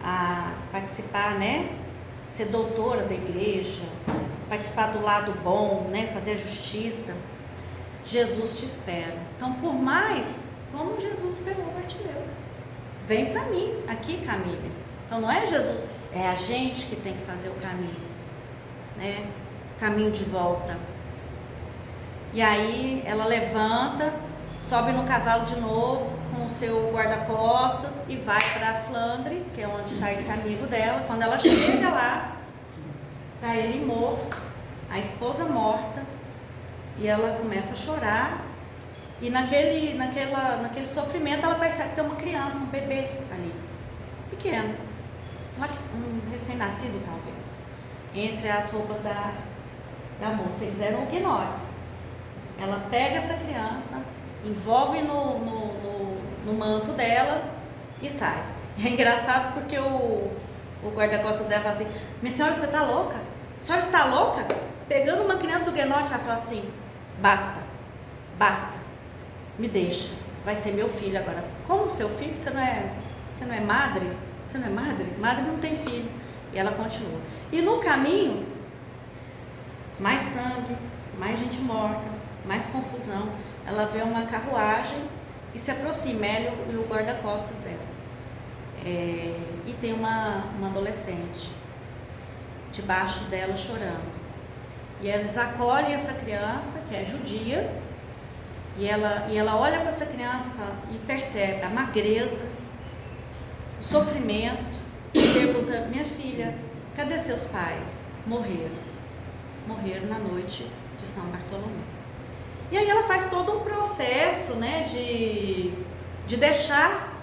A participar, né? Ser doutora da igreja, participar do lado bom, né? Fazer a justiça. Jesus te espera. Então, por mais como Jesus esperou Bartimeu, vem para mim, aqui, Camille. Então, não é Jesus, é a gente que tem que fazer o caminho, né? Caminho de volta. E aí, ela levanta, sobe no cavalo de novo, com o seu guarda-costas e vai para Flandres, que é onde está esse amigo dela. Quando ela chega lá, está ele morto, a esposa morta, e ela começa a chorar. E naquele sofrimento ela percebe que tem uma criança, um bebê ali, pequeno, um recém-nascido talvez, entre as roupas da moça. Eles eram huguenotes. Ela pega essa criança, envolve no manto dela e sai. É engraçado porque o guarda-costas dela fala assim: minha senhora, você está louca? A senhora está louca? Pegando uma criança huguenote, ela fala assim: basta, me deixa, vai ser meu filho agora. Como seu filho? Você não é madre? Você não é madre? Madre não tem filho. E ela continua. E no caminho, mais sangue, mais gente morta, mais confusão. Ela vê uma carruagem e se aproxima, ela e o guarda-costas dela. E tem uma adolescente debaixo dela chorando. E eles acolhem essa criança, que é judia, e ela olha para essa criança e percebe a magreza, o sofrimento, e pergunta: minha filha, cadê seus pais? Morreram na noite de São Bartolomeu. E aí ela faz todo um processo, né, de deixar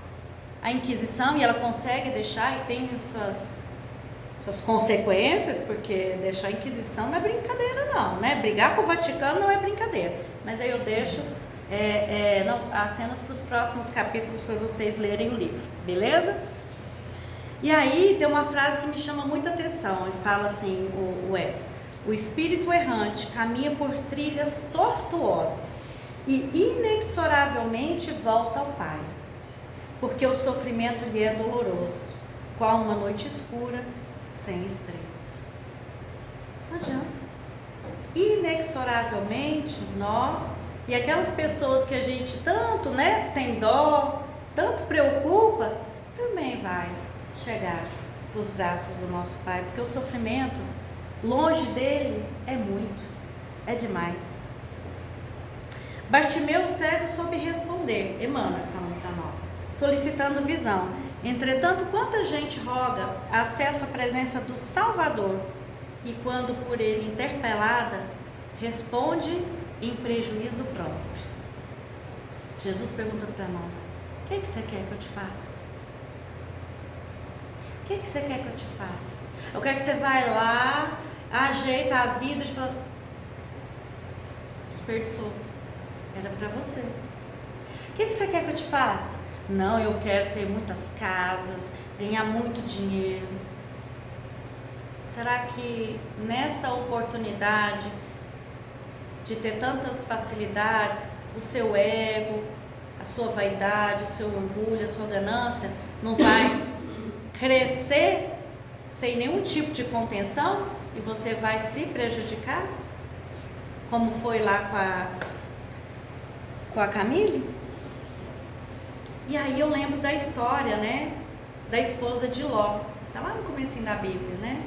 a Inquisição, e ela consegue deixar, e tem suas consequências, porque deixar a Inquisição não é brincadeira não, né? Brigar com o Vaticano não é brincadeira. Mas aí eu deixo as cenas para os próximos capítulos para vocês lerem o livro, beleza? E aí tem uma frase que me chama muita atenção, e fala assim, o S: o espírito errante caminha por trilhas tortuosas e inexoravelmente volta ao Pai, porque o sofrimento lhe é doloroso, qual uma noite escura sem estrelas. Não adianta. Inexoravelmente, nós e aquelas pessoas que a gente tanto, né, tem dó, tanto preocupa, também vai chegar para os braços do nosso Pai, porque o sofrimento longe dele é muito, é demais. Bartimeu o cego soube responder, Emmanuel falando para nós, solicitando visão. Entretanto, quanta gente roga acesso à presença do Salvador, e quando por ele interpelada, responde em prejuízo próprio. Jesus pergunta para nós: o que você quer que eu te faça? O que você quer que eu te faça? Eu quero que você vai lá, ajeita a vida e fala: desperdiçou, era para você. O que você quer que eu te faça? Não, eu quero ter muitas casas, ganhar muito dinheiro. Será que nessa oportunidade de ter tantas facilidades, o seu ego, a sua vaidade, o seu orgulho, a sua ganância não vai crescer sem nenhum tipo de contenção e você vai se prejudicar? Como foi lá com a Camille? E aí eu lembro da história, né, da esposa de Ló. Está lá no comecinho da Bíblia, né?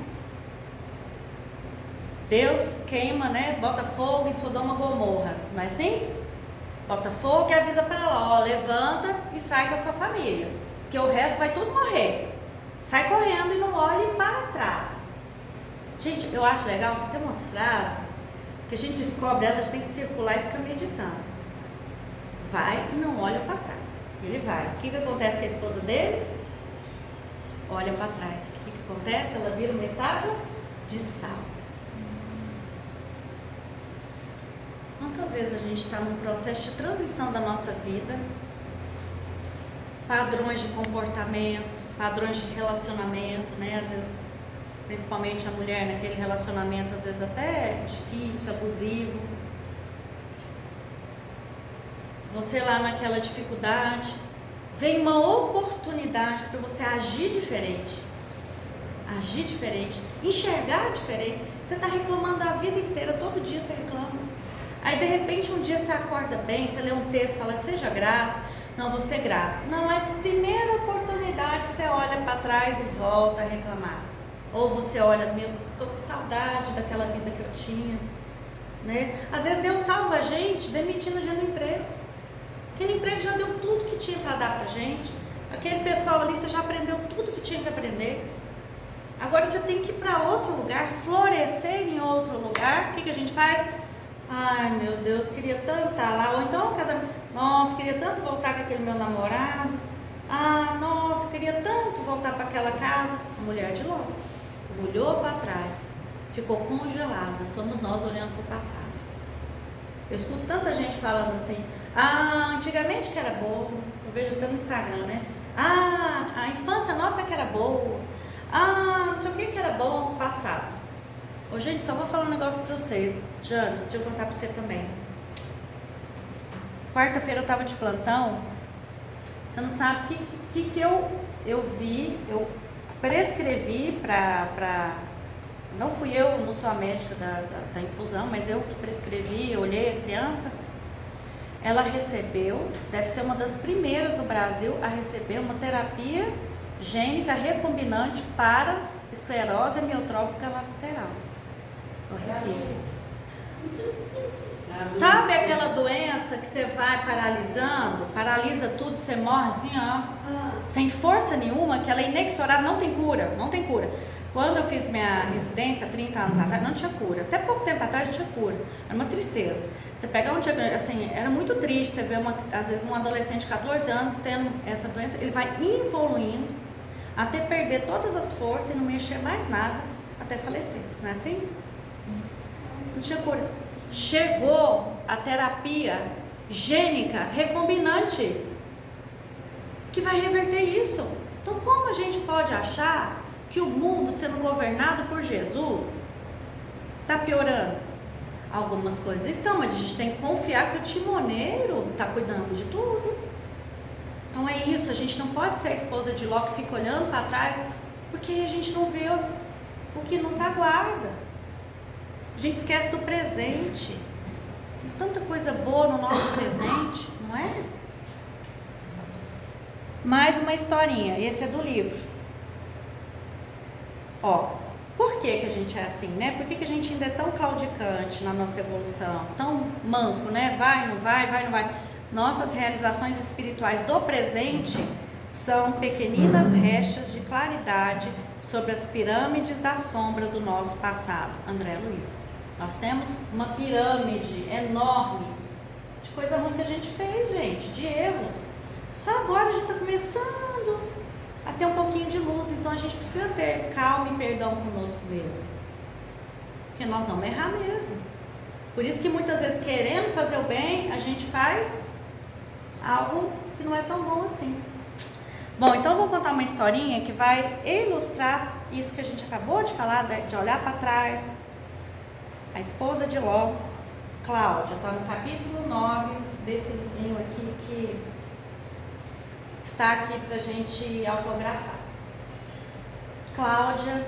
Deus queima, né, bota fogo em Sodoma e Gomorra, não é assim? Bota fogo e avisa para Ló: levanta e sai com a sua família, que o resto vai tudo morrer. Sai correndo e não olhe para trás. Gente, eu acho legal porque tem umas frases que a gente descobre, elas tem que circular e fica meditando. Vai e não olha para trás. Ele vai. O que acontece com a esposa dele? Olha para trás. O que acontece? Ela vira uma estátua de sal. Quantas vezes a gente está num processo de transição da nossa vida, padrões de comportamento, padrões de relacionamento, né? Às vezes, principalmente a mulher naquele relacionamento, às vezes até difícil, abusivo. Você lá naquela dificuldade, vem uma oportunidade para você agir diferente, enxergar diferente. Você está reclamando a vida inteira, todo dia você reclama. Aí de repente um dia você acorda bem, você lê um texto e fala: seja grato. Não, vou ser grato. Não, é a primeira oportunidade você olha para trás e volta a reclamar. Ou você olha: meu, estou com saudade daquela vida que eu tinha, né? Às vezes Deus salva a gente demitindo a gente do emprego. Aquele emprego já deu tudo que tinha para dar para a gente. Aquele pessoal ali, você já aprendeu tudo que tinha que aprender. Agora você tem que ir para outro lugar, florescer em outro lugar. O que a gente faz? Ai, meu Deus, queria tanto estar lá. Ou então, casamento. Nossa, queria tanto voltar com aquele meu namorado. Ah, nossa, queria tanto voltar para aquela casa. A mulher de Ló olhou para trás, ficou congelada. Somos nós olhando para o passado. Eu escuto tanta gente falando assim: ah, antigamente que era boa. Eu vejo até no Instagram, né? Ah, a infância nossa que era boa. Ah, não sei o que era bom no passado. Ô, gente, só vou falar um negócio pra vocês. James, deixa eu contar pra você também. Quarta-feira eu tava de plantão. Você não sabe o que eu eu prescrevi não fui eu, não sou a médica da infusão, mas eu que prescrevi, eu olhei a criança, ela recebeu, deve ser uma das primeiras no Brasil a receber uma terapia gênica recombinante para esclerose amiotrófica lateral. Sabe aquela doença que você vai paralisando, paralisa tudo, você morre assim, ó, sem força nenhuma, que ela é inexorável, não tem cura, não tem cura. Quando eu fiz minha residência, 30 anos atrás, não tinha cura. Até pouco tempo atrás não tinha cura. Era uma tristeza. Você pegar um diagnóstico, assim, era muito triste você ver, às vezes, um adolescente de 14 anos tendo essa doença, ele vai evoluindo até perder todas as forças e não mexer mais nada, até falecer. Não é assim? Não tinha cura. Chegou a terapia gênica recombinante que vai reverter isso. Então, como a gente pode achar que o mundo sendo governado por Jesus está piorando? Algumas coisas estão, mas a gente tem que confiar que o timoneiro está cuidando de tudo. Então é isso, a gente não pode ser a esposa de Ló que fica olhando para trás, porque a gente não vê o que nos aguarda. A gente esquece do presente. Tem tanta coisa boa no nosso presente, não é? Mais uma historinha, esse é do livro. Ó, por que a gente é assim, né? Por que a gente ainda é tão claudicante na nossa evolução? Tão manco, né? Vai, não vai, vai, não vai. Nossas realizações espirituais do presente são pequeninas restas de claridade sobre as pirâmides da sombra do nosso passado. André Luiz. Nós temos uma pirâmide enorme de coisa ruim que a gente fez, gente, de erros. Só agora a gente está começando a ter um pouquinho de luz, então a gente precisa ter calma e perdão conosco mesmo, porque nós vamos errar mesmo. Por isso que muitas vezes, querendo fazer o bem, a gente faz algo que não é tão bom assim. Bom, então eu vou contar uma historinha que vai ilustrar isso que a gente acabou de falar, de olhar para trás. A esposa de Ló, Cláudia, está no capítulo 9 desse livrinho aqui que está aqui para a gente autografar. Cláudia,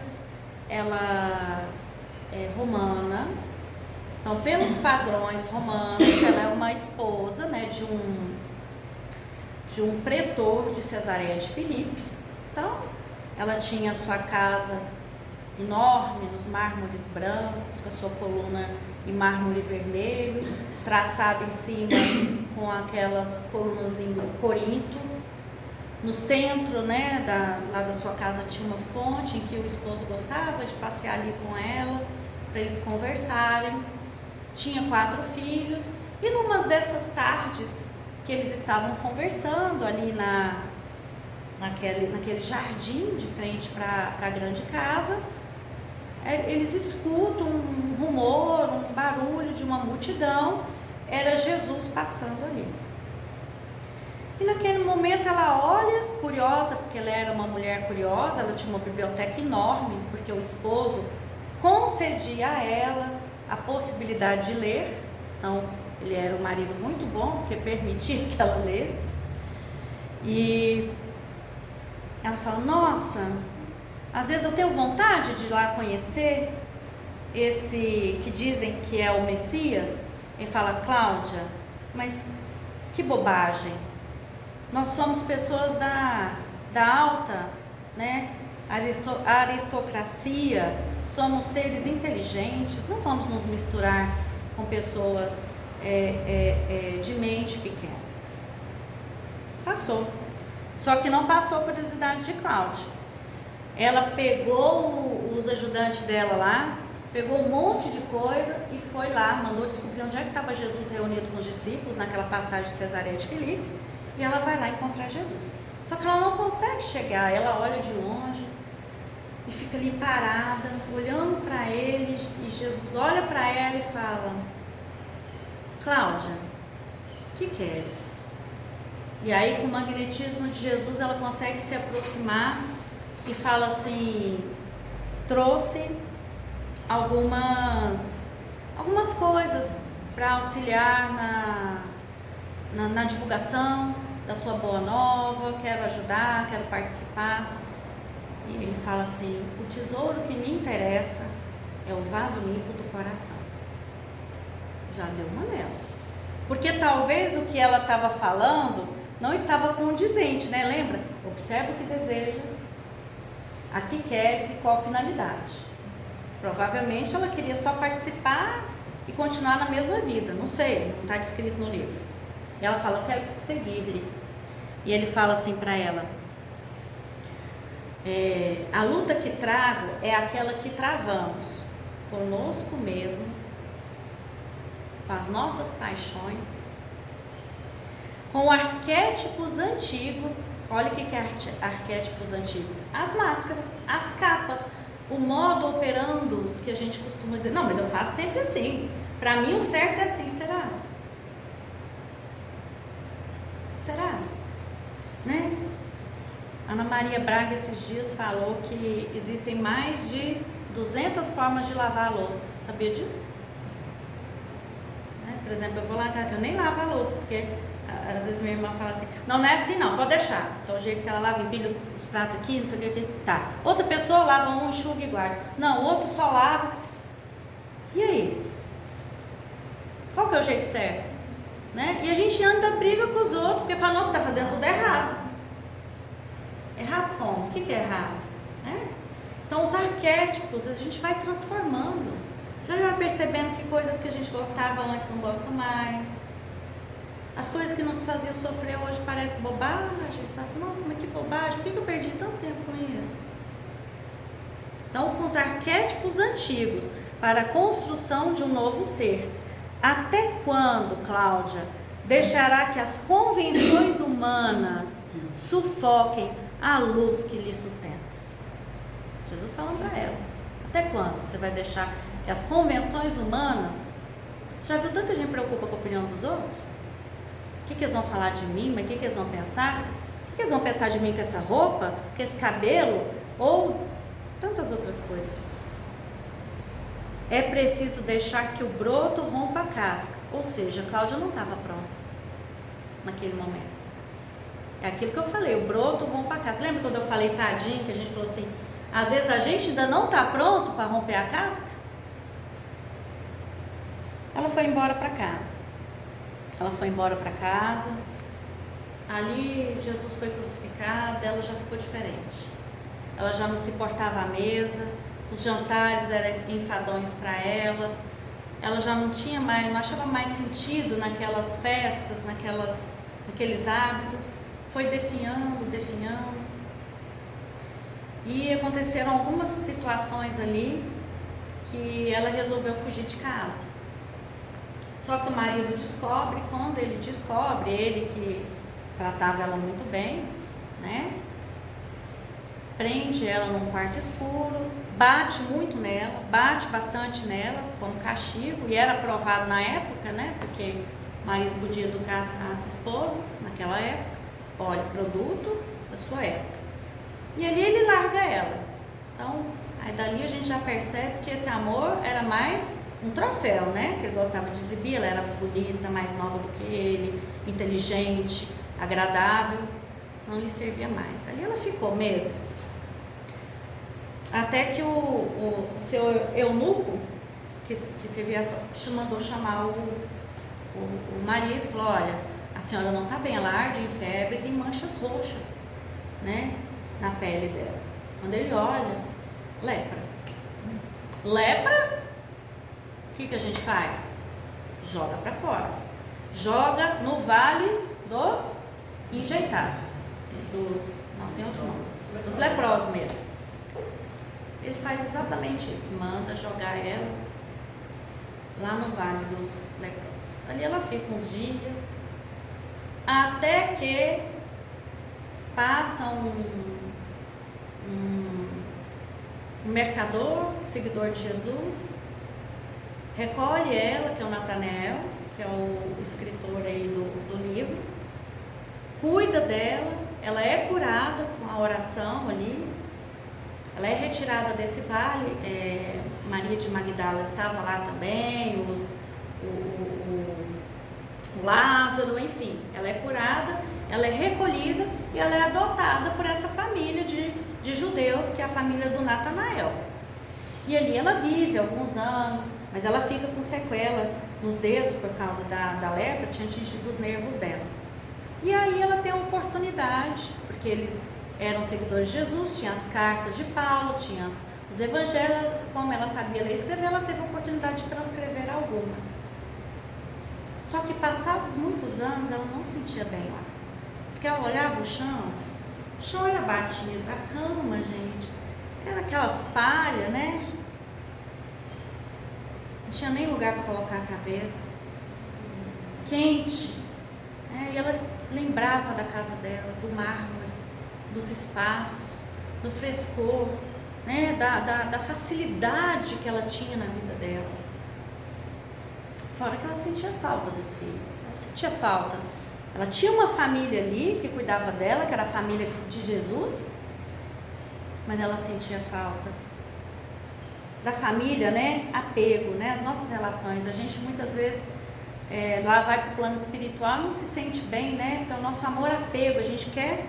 ela é romana, então pelos padrões romanos, ela é uma esposa, né, de um pretor de Cesareia de Filipe. Então, ela tinha sua casa enorme, nos mármores brancos, com a sua coluna em mármore vermelho, traçada em cima com aquelas colunas em corinto. No centro, né, lá da sua casa tinha uma fonte em que o esposo gostava de passear ali com ela, para eles conversarem. Tinha 4 filhos, e numas dessas tardes que eles estavam conversando ali naquele jardim de frente para a grande casa, eles escutam um rumor, um barulho de uma multidão. Era Jesus passando ali. E naquele momento ela olha, curiosa, porque ela era uma mulher curiosa, ela tinha uma biblioteca enorme, porque o esposo concedia a ela a possibilidade de ler. Então, ele era um marido muito bom, porque permitia que ela lesse. E ela fala, nossa, às vezes eu tenho vontade de ir lá conhecer esse que dizem que é o Messias. Ele fala, Cláudia, mas que bobagem. Nós somos pessoas da alta, né, aristocracia, somos seres inteligentes, não vamos nos misturar com pessoas de mente pequena. Passou. Só que não passou a curiosidade de Cláudia. Ela pegou os ajudantes dela lá, pegou um monte de coisa e foi lá, mandou descobrir onde é que estava Jesus reunido com os discípulos, naquela passagem de Cesareia de Filipe, e ela vai lá encontrar Jesus. Só que ela não consegue chegar, ela olha de longe e fica ali parada, olhando para ele, e Jesus olha para ela e fala, Cláudia, o que queres? E aí, com o magnetismo de Jesus, ela consegue se aproximar e fala assim, trouxe algumas coisas para auxiliar na divulgação da sua boa nova, quero ajudar, quero participar. E ele fala assim: o tesouro que me interessa é o vaso limpo do coração. Já deu uma nela. Porque talvez o que ela estava falando não estava condizente, né? Lembra? Observa o que deseja, a que queres e qual finalidade. Provavelmente ela queria só participar e continuar na mesma vida. Não sei, não está descrito no livro. E ela fala: eu quero te seguir. E ele fala assim para ela: a luta que trago é aquela que travamos conosco mesmo, com as nossas paixões, com arquétipos antigos. Olha o que é arquétipos antigos: as máscaras, as capas, o modo operandus que a gente costuma dizer. Não, mas eu faço sempre assim, para mim o certo é assim. Será? Será? Né? Ana Maria Braga esses dias falou que existem mais de 200 formas de lavar a louça. Sabia disso? Né? Por exemplo, eu nem lavo a louça, porque às vezes minha irmã fala assim: não é assim não, pode deixar. Então o jeito que ela lava, empilha os pratos aqui, não sei o que, tá. Outra pessoa lava um, enxuga e guarda. Não, outro só lava. E aí? Qual que é o jeito certo? Né? E a gente anda briga com os outros, porque fala: nossa, você está fazendo tudo errado. Errado como? O que é errado? Né? Então os arquétipos a gente vai transformando. Já vai percebendo que coisas que a gente gostava antes não gosta mais. As coisas que nos faziam sofrer hoje parecem bobagem. Você fala assim: nossa, mas que bobagem, por que eu perdi tanto tempo com isso? Então, com os arquétipos antigos, para a construção de um novo ser. Até quando, Cláudia, deixará que as convenções humanas sufoquem a luz que lhe sustenta? Jesus falando para ela: até quando você vai deixar que as convenções humanas... Você já viu tanto que a gente preocupa com a opinião dos outros? O que eles vão falar de mim? Mas o que eles vão pensar? O que eles vão pensar de mim com essa roupa, com esse cabelo? Ou tantas outras coisas. É preciso deixar que o broto rompa a casca. Ou seja, a Cláudia não estava pronta naquele momento. É aquilo que eu falei: o broto rompa a casca. Lembra quando eu falei tadinho, que a gente falou assim: às vezes a gente ainda não está pronto para romper a casca? Ela foi embora para casa. Ali Jesus foi crucificado, ela já ficou diferente. Ela já não se portava à mesa, os jantares eram enfadonhos para ela. Ela já não tinha mais, não achava mais sentido naquelas festas, naqueles hábitos. Foi definhando. E aconteceram algumas situações ali que ela resolveu fugir de casa. Só que o marido descobre. Quando ele descobre, ele que tratava ela muito bem, né? Prende ela num quarto escuro, bate muito nela, bate bastante nela como castigo, e era aprovado na época, né? Porque o marido podia educar as esposas naquela época. Olha, produto da sua época. E ali ele larga ela. Então, aí dali a gente já percebe que esse amor era mais um troféu, né? Que ele gostava de exibir. Ela era bonita, mais nova do que ele, inteligente, agradável. Não lhe servia mais. Ali ela ficou meses. Até que o seu eunuco, que servia, mandou chamar o marido, falou: olha, a senhora não está bem, ela arde em febre e tem manchas roxas, né, na pele dela. Quando ele olha, lepra. Lepra, o que a gente faz? Joga para fora. Joga no vale dos enjeitados. Não tem outro nome. Dos leprosos mesmo. Ele faz exatamente isso. Manda jogar ela lá no vale dos leprosos. Ali ela fica uns dias, até que passa um mercador, seguidor de Jesus, recolhe ela, que é o Natanael, que é o escritor aí do livro, cuida dela, ela é curada com a oração ali, ela é retirada desse vale. Maria de Magdala estava lá também, o Lázaro, enfim, ela é curada, ela é recolhida e ela é adotada por essa família de judeus, que é a família do Natanael. E ali ela vive alguns anos, mas ela fica com sequela nos dedos por causa da lepra, tinha atingido os nervos dela. E aí ela tem a oportunidade, porque eles eram seguidores de Jesus, tinha as cartas de Paulo, tinha os evangelhos, como ela sabia ler e escrever, ela teve a oportunidade de transcrever algumas. Só que passados muitos anos ela não se sentia bem lá, porque ela olhava o chão era batido, a cama, gente, era aquelas palhas, né? Não tinha nem lugar para colocar a cabeça, quente, e ela lembrava da casa dela, do mármore, dos espaços, do frescor, né? da facilidade que ela tinha na vida dela. Fora que ela sentia falta dos filhos, ela sentia falta. Ela tinha uma família ali que cuidava dela, que era a família de Jesus, mas ela sentia falta da família, né? Apego, né? As nossas relações, a gente muitas vezes lá vai para o plano espiritual, não se sente bem, né? Então o nosso amor apego, a gente quer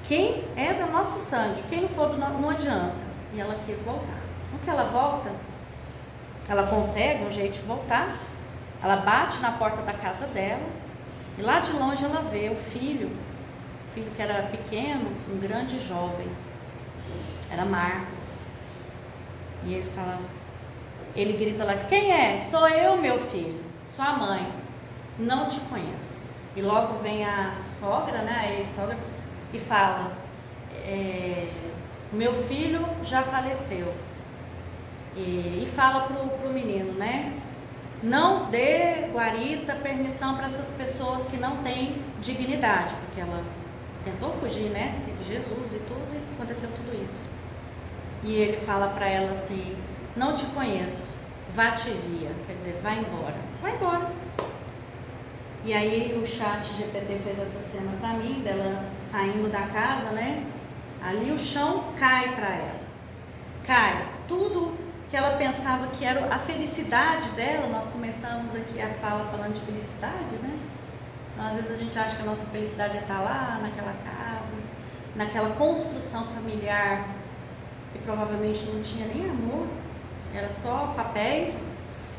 quem é do nosso sangue, quem não for não adianta. E ela quis voltar. No que ela volta, ela consegue um jeito de voltar, ela bate na porta da casa dela, e lá de longe ela vê o filho que era pequeno, um grande jovem, era Marcos. E ele grita lá, quem é? Sou eu, meu filho, sua mãe, não te conheço. E logo vem a sogra, né, a ex-sogra, e fala, meu filho já faleceu. E fala pro menino, né? Não dê guarita, permissão para essas pessoas que não têm dignidade, porque ela tentou fugir, né? Jesus e tudo, e aconteceu tudo isso. E ele fala para ela assim, não te conheço, vá te via, quer dizer, vai embora. E aí o chat GPT fez essa cena para mim, dela saindo da casa, né? Ali o chão cai para ela, cai tudo que ela pensava que era a felicidade dela. Nós começamos aqui a fala falando de felicidade, né? Então, às vezes a gente acha que a nossa felicidade é estar lá, naquela casa, naquela construção familiar, que provavelmente não tinha nem amor, era só papéis.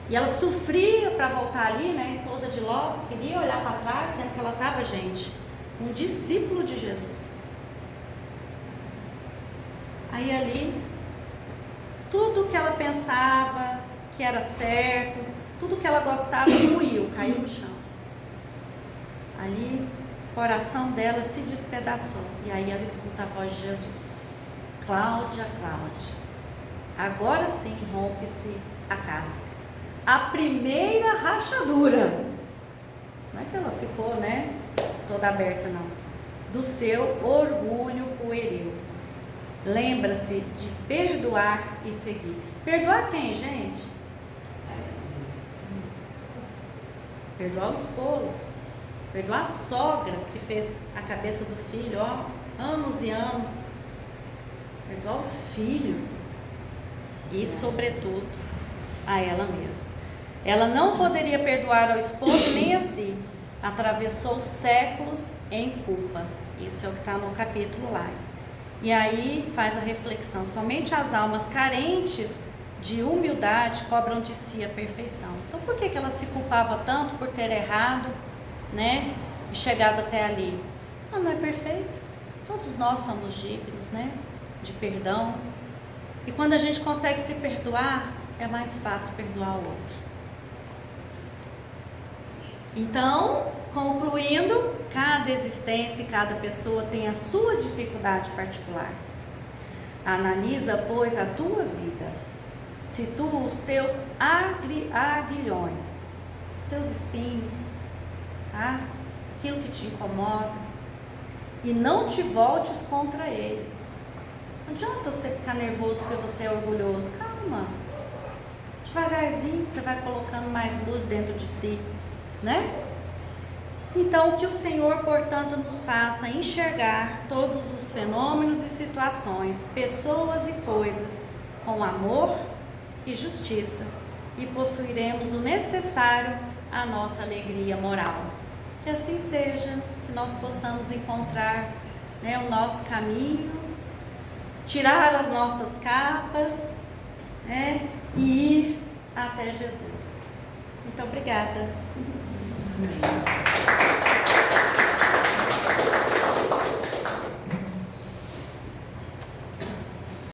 E ela sofria para voltar ali, né? A esposa de Ló queria olhar para trás, sendo que ela estava, gente, um discípulo de Jesus. Aí ali, tudo que ela pensava que era certo, tudo que ela gostava ruiu, caiu no chão. Ali, o coração dela se despedaçou. E aí ela escuta a voz de Jesus. Cláudia, agora sim rompe-se a casca. A primeira rachadura. Não é que ela ficou, né, toda aberta, não. Do seu orgulho pueril. Lembra-se de perdoar e seguir. Perdoar quem, gente? Perdoar o esposo. Perdoar a sogra que fez a cabeça do filho, anos e anos. Perdoar o filho. E, sobretudo, a ela mesma. Ela não poderia perdoar ao esposo nem a si. Atravessou séculos em culpa. Isso é o que está no capítulo lá. E aí faz a reflexão, somente as almas carentes de humildade cobram de si a perfeição. Então por que ela se culpava tanto por ter errado, né, e chegado até ali? Ela não é perfeita, todos nós somos dignos, né, de perdão. E quando a gente consegue se perdoar, é mais fácil perdoar o outro. Então, concluindo, cada existência e cada pessoa tem a sua dificuldade particular. Analisa, pois, a tua vida. Situa os teus aguilhões, os seus espinhos, tá? Aquilo que te incomoda, e não te voltes contra eles. Não adianta você ficar nervoso porque você é orgulhoso. Calma. Devagarzinho você vai colocando mais luz dentro de si, né? Então, que o Senhor, portanto, nos faça enxergar todos os fenômenos e situações, pessoas e coisas, com amor e justiça, e possuiremos o necessário a nossa alegria moral. Que assim seja, que nós possamos encontrar, né, o nosso caminho, tirar as nossas capas, né, e ir até Jesus. Muito obrigada. Amém.